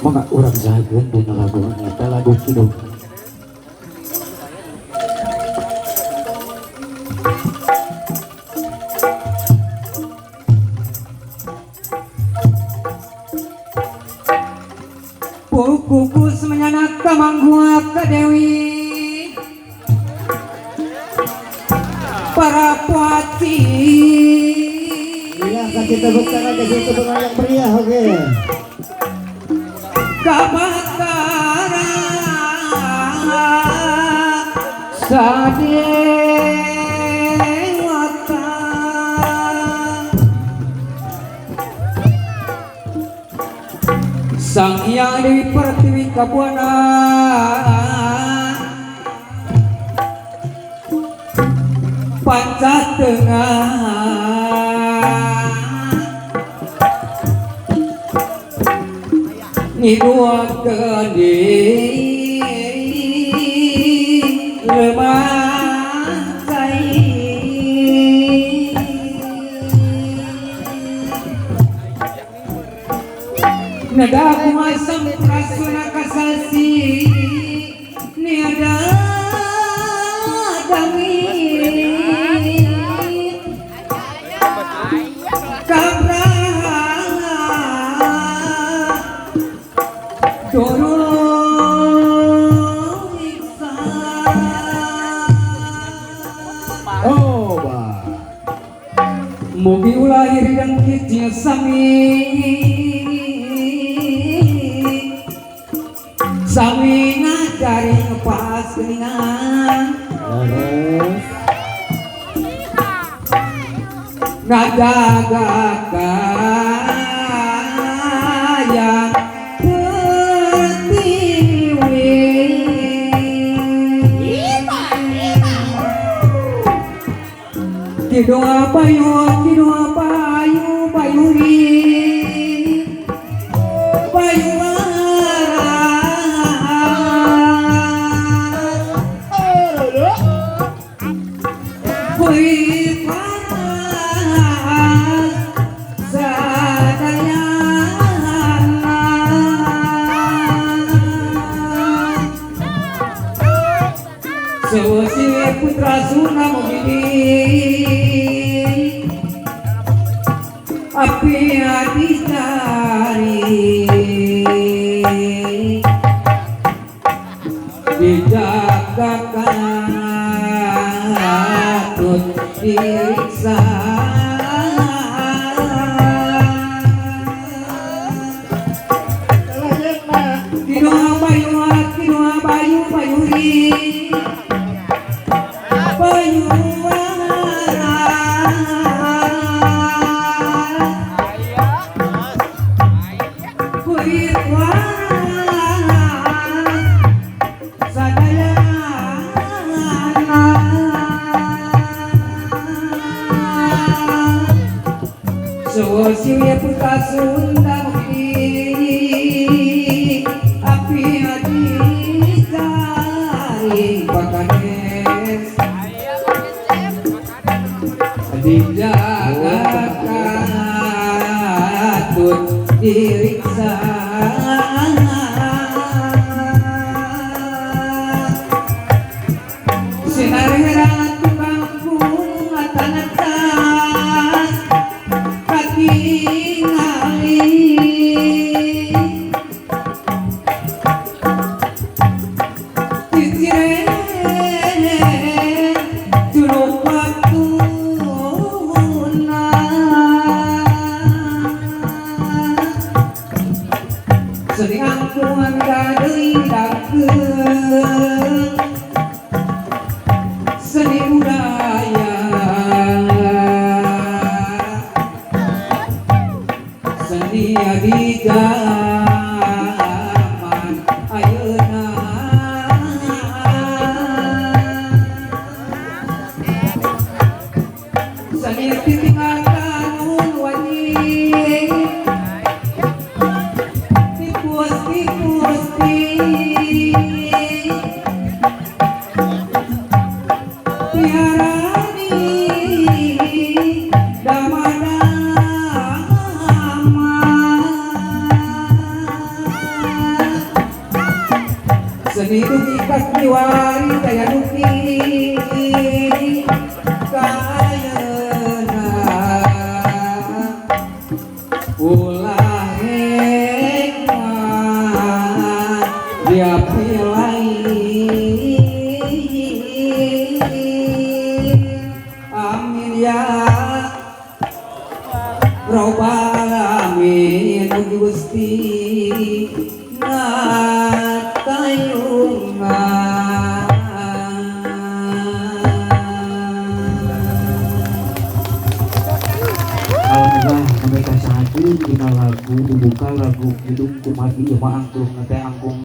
Maka urang jageun dina lagu eta lagu kidung. Kukus menyanak kamangguak ke Dewi para puati. Iya, kasih tepuk tangan, kasih tepuk tangan yang meriah, oke. Kabakara sadewata Sang Hyang Dewi Pertiwi Kabuana Pancatengah Ngiduakeun deui lemah cai Nadaku asam prasuna kasasi niada dami kabra turun iksan Oh, bah. mugi ulah iri dan kecil Sami ngajari ngepas keningan Terus. ngajaga kaya pertiwi Kidua payu payuri payu kuit panas sadayana Sewasi putra Suna Mugidi api adicari dijaga katut diriksa Kidua bayu payuri Sewasinya putra Sunda Mukti api adicari pakanes dijaga katut diriksa sinar heran tukang bunga tanah tas kaki ngali ciciren juluk waktuna seni angkungan gadei dakeun seni budaya seni adigaman ayeuna seni titingatan wajib tikus Bidung ikas diwari kaya nuki kayeuna ulah hekmat dia pilai amin ya Rabbal alamin mugi Gusti Alhamdulillah sampai kasih hati dina lagu dibuka lagu hidung kumati jemaah angklung nate angklung